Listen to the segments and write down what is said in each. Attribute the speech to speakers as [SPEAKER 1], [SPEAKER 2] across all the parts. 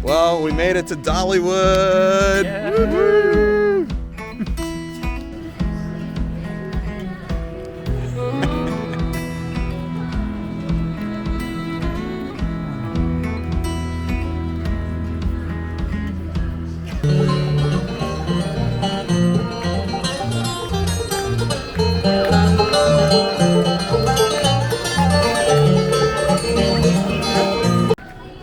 [SPEAKER 1] Well, we made it to Dollywood.
[SPEAKER 2] Yeah.
[SPEAKER 1] Woo-hoo.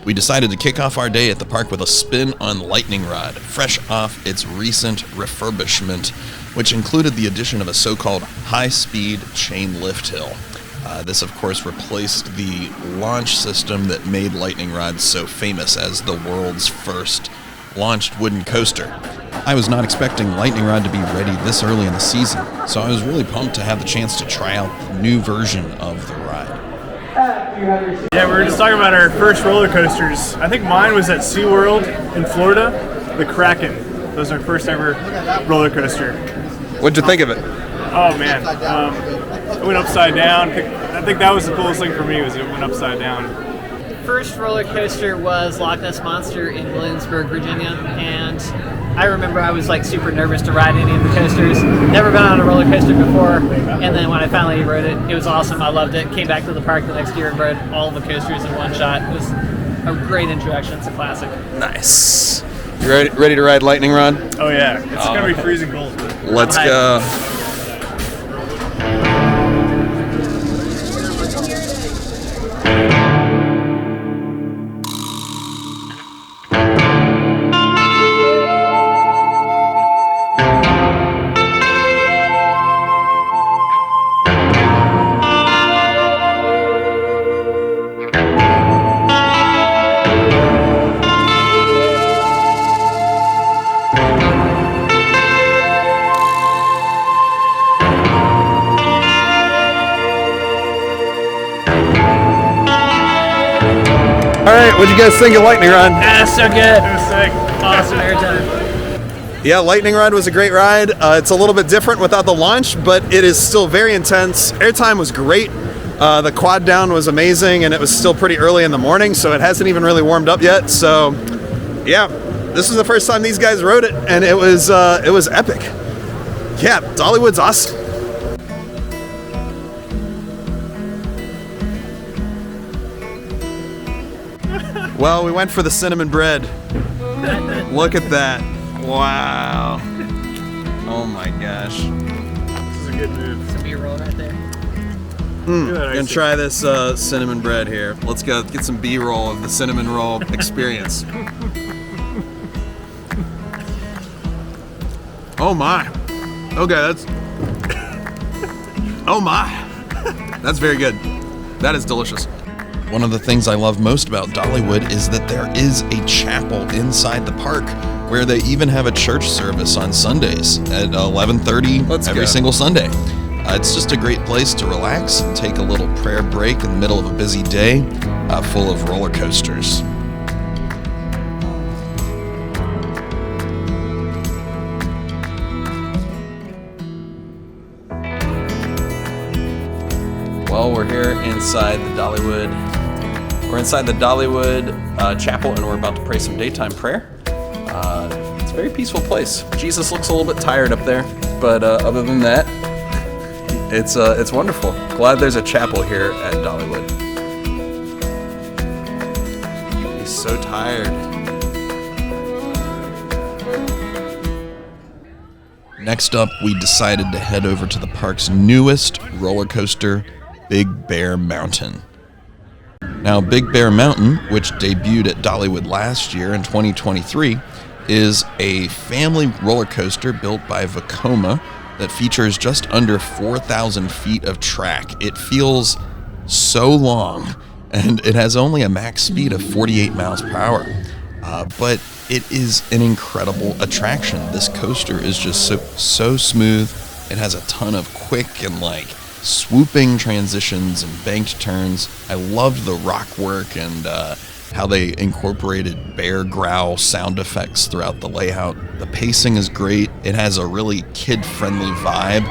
[SPEAKER 1] We decided to kick off our day at the park with a spin on Lightning Rod, fresh off its recent refurbishment, which included the addition of a so-called high-speed chain lift hill. This, of course, replaced the launch system that made Lightning Rod so famous as the world's first launched wooden coaster. I was not expecting Lightning Rod to be ready this early in the season, so I was really pumped to have the chance to try out the new version of the ride.
[SPEAKER 2] Yeah, we were just talking about our first roller coasters. I think mine was at SeaWorld in Florida, the Kraken. That was our first ever roller coaster.
[SPEAKER 1] What'd you think of it?
[SPEAKER 2] Oh man, it went upside down. I think that was the coolest thing for me, was it went upside down.
[SPEAKER 3] First roller coaster was Loch Ness Monster in Williamsburg, Virginia, and I remember I was like super nervous to ride any of the coasters. Never been on a roller coaster before, and then when I finally rode it, it was awesome. I loved it. Came back to the park the next year and rode all the coasters in one shot. It was a great introduction. It's a classic.
[SPEAKER 1] Nice. You ready to ride Lightning Rod?
[SPEAKER 2] Oh yeah, it's gonna be freezing cold.
[SPEAKER 1] Let's go. All right, what'd you guys think of Lightning Rod?
[SPEAKER 3] Ah, so good.
[SPEAKER 2] It was sick.
[SPEAKER 3] Awesome airtime.
[SPEAKER 1] Yeah, Lightning Rod was a great ride. It's a little bit different without the launch, but it is still very intense. Airtime was great. The quad down was amazing, and it was still pretty early in the morning, so it hasn't even really warmed up yet. So, yeah, this was the first time these guys rode it, and it was epic. Yeah, Dollywood's awesome. Well, we went for the cinnamon bread. Look at that. Wow. Oh my gosh.
[SPEAKER 2] This is a good move.
[SPEAKER 3] Some B-roll right there.
[SPEAKER 1] Gonna try this cinnamon bread here. Let's go get some B-roll of the cinnamon roll experience. Oh my. Okay, that's... Oh my. That's very good. That is delicious. One of the things I love most about Dollywood is that there is a chapel inside the park where they even have a church service on Sundays at 11:30 every single Sunday. It's just a great place to relax and take a little prayer break in the middle of a busy day full of roller coasters. Well, we're here inside the Dollywood. We're inside the Dollywood chapel, and we're about to pray some daytime prayer. It's a very peaceful place. Jesus looks a little bit tired up there, but other than that, it's wonderful. Glad there's a chapel here at Dollywood. He's so tired. Next up, we decided to head over to the park's newest roller coaster, Big Bear Mountain. Now, Big Bear Mountain, which debuted at Dollywood last year in 2023, is a family roller coaster built by Vekoma that features just under 4,000 feet of track. It feels so long, and it has only a max speed of 48 miles per hour. But it is an incredible attraction. This coaster is just so smooth. It has a ton of quick and swooping transitions and banked turns. I loved the rock work and how they incorporated bear growl sound effects throughout the layout. The pacing is great. It has a really kid-friendly vibe,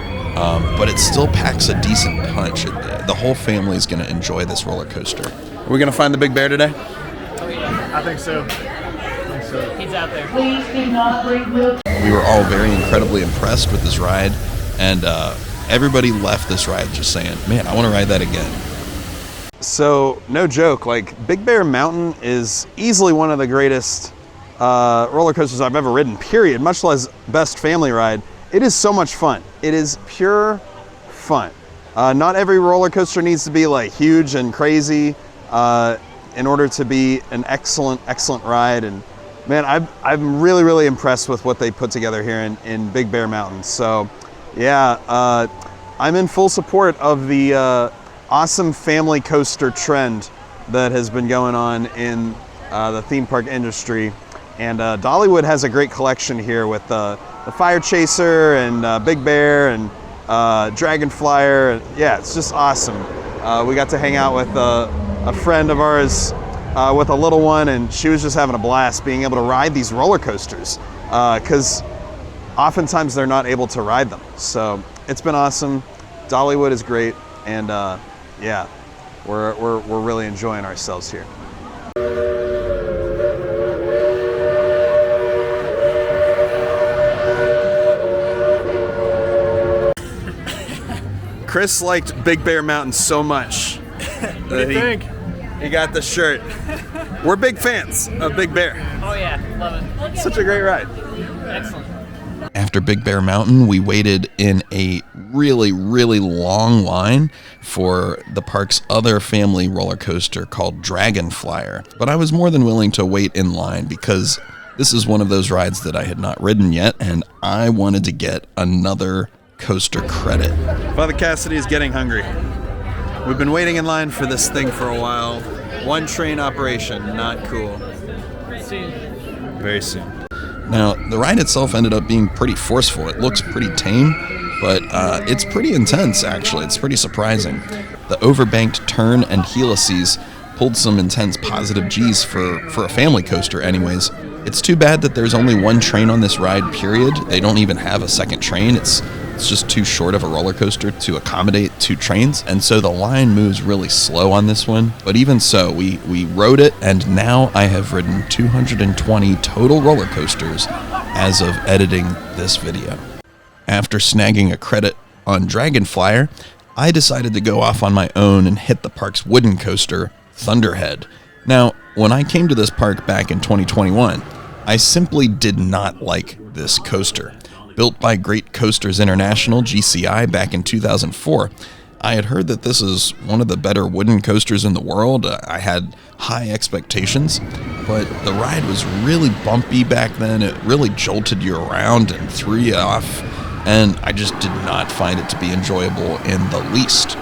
[SPEAKER 1] but it still packs a decent punch. The whole family is going to enjoy this roller coaster. Are we going to find the big bear today?
[SPEAKER 2] I think so. So
[SPEAKER 3] He's out there.
[SPEAKER 1] We were all very incredibly impressed with this ride, and everybody left this ride just saying, man, I want to ride that again. So, no joke, like Big Bear Mountain is easily one of the greatest roller coasters I've ever ridden, period, much less best family ride. It is so much fun. It is pure fun. Not every roller coaster needs to be like huge and crazy in order to be an excellent ride. And man, I'm really impressed with what they put together here in Big Bear Mountain. So yeah, I'm in full support of the awesome family coaster trend that has been going on in the theme park industry. And Dollywood has a great collection here with the Fire Chaser and Big Bear and Dragon Flyer. Yeah, it's just awesome. We got to hang out with a friend of ours with a little one, and she was just having a blast being able to ride these roller coasters because oftentimes they're not able to ride them. So it's been awesome. Dollywood is great, and yeah, we're really enjoying ourselves here. Chris liked Big Bear Mountain so much
[SPEAKER 2] what do you think?
[SPEAKER 1] he got the shirt. We're big fans of Big Bear.
[SPEAKER 3] Oh yeah, love it.
[SPEAKER 1] Such a great ride.
[SPEAKER 3] Excellent.
[SPEAKER 1] After Big Bear Mountain, we waited in a really long line for the park's other family roller coaster called Dragon Flyer. But I was more than willing to wait in line because this is one of those rides that I had not ridden yet, and I wanted to get another coaster credit. Father Cassidy is getting hungry. We've been waiting in line for this thing for a while. One train operation, not cool.
[SPEAKER 3] Soon.
[SPEAKER 1] Very soon. Now, the ride itself ended up being pretty forceful. It looks pretty tame, but it's pretty intense, actually. It's pretty surprising. The overbanked turn and helices pulled some intense positive G's for a family coaster anyways. It's too bad that there's only one train on this ride, period. They don't even have a second train. It's just too short of a roller coaster to accommodate two trains, and so the line moves really slow on this one. But even so, we rode it, and now I have ridden 220 total roller coasters as of editing this video. After snagging a credit on Dragon Flyer, I decided to go off on my own and hit the park's wooden coaster, Thunderhead. Now, when I came to this park back in 2021, I simply did not like this coaster. Built by Great Coasters International, GCI, back in 2004, I had heard that this is one of the better wooden coasters in the world. I had high expectations, but the ride was really bumpy back then. It really jolted you around and threw you off, and I just did not find it to be enjoyable in the least.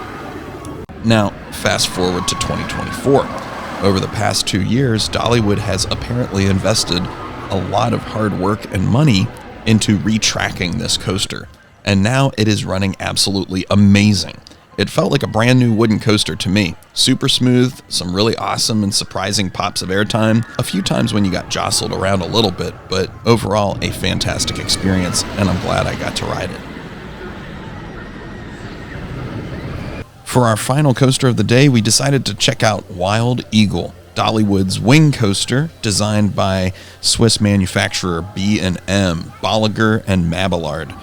[SPEAKER 1] Now, fast forward to 2024. Over the past 2 years, Dollywood has apparently invested a lot of hard work and money into retracking this coaster, and now it is running absolutely amazing. It felt like a brand new wooden coaster to me. Super smooth, some really awesome and surprising pops of airtime, a few times when you got jostled around a little bit, but overall a fantastic experience, and I'm glad I got to ride it. For our final coaster of the day, we decided to check out Wild Eagle, Dollywood's wing coaster, designed by Swiss manufacturer B&M, Bolliger and Mabillard.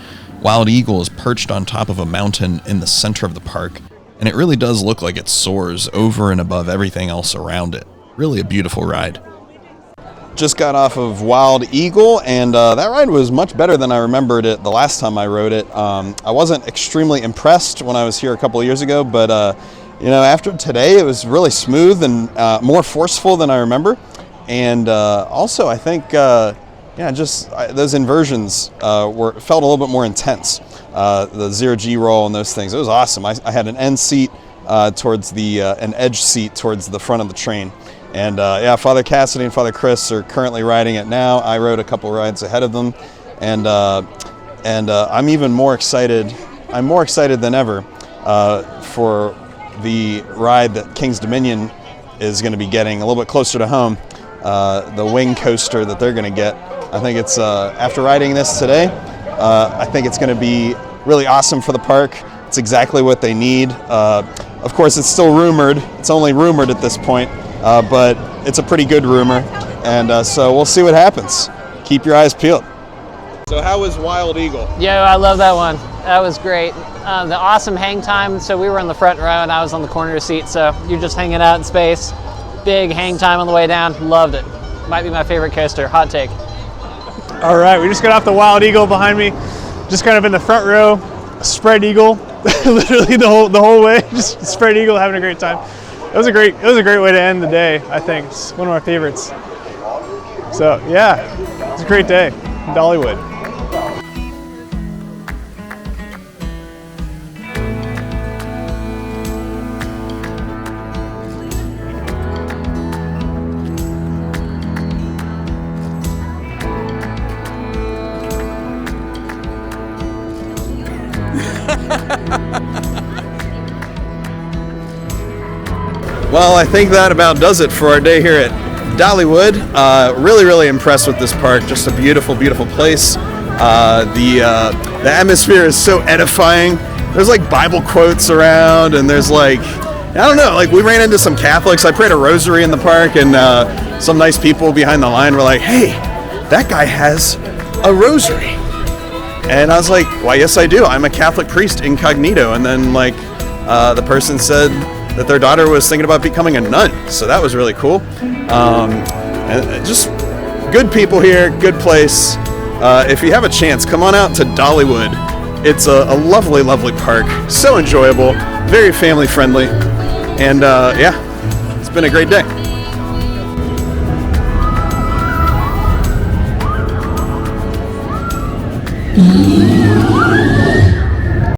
[SPEAKER 1] Wild Eagle is perched on top of a mountain in the center of the park, and it really does look like it soars over and above everything else around it. Really a beautiful ride. Just got off of Wild Eagle, and that ride was much better than I remembered it the last time I rode it. I wasn't extremely impressed when I was here a couple of years ago, but you know, after today, it was really smooth and more forceful than I remember. And also, I think, those inversions felt a little bit more intense. The zero-G roll and those things. It was awesome. I had an end seat towards an edge seat towards the front of the train. And Father Cassidy and Father Chris are currently riding it now. I rode a couple rides ahead of them. And I'm even more excited. I'm more excited than ever for the ride that King's Dominion is going to be getting a little bit closer to home, the wing coaster that they're going to get. I think it's, after riding this today, I think it's going to be really awesome for the park. It's exactly what they need. Of course, it's still rumored. It's only rumored at this point, but it's a pretty good rumor.
[SPEAKER 4] And so we'll see what happens. Keep your eyes peeled. So how was Wild Eagle?
[SPEAKER 3] Yo, I love that one. That was great. The awesome hang time. So we were in the front row and I was on the corner seat. So you're just hanging out in space. Big hang time on the way down. Loved it. Might be my favorite coaster. Hot take.
[SPEAKER 2] All right, we just got off the Wild Eagle behind me. Just kind of in the front row, spread eagle, literally the whole way. Just spread eagle, having a great time. It was a great way to end the day. I think it's one of my favorites. So yeah, it's a great day in Dollywood.
[SPEAKER 4] Well, I think that about does it for our day here at Dollywood. Really impressed with this park. Just a beautiful, beautiful place. The atmosphere is so edifying. There's like Bible quotes around, and there's like, I don't know, like we ran into some Catholics. I prayed a rosary in the park, and some nice people behind the line were like, "Hey, that guy has a rosary." And I was like, "Why, yes I do. I'm a Catholic priest incognito." And then like the person said that their daughter was thinking about becoming a nun. So that was really cool. And just good people here, good place. If you have a chance, come on out to Dollywood. It's a lovely, lovely park. So enjoyable, very family friendly. And yeah, it's been a great day.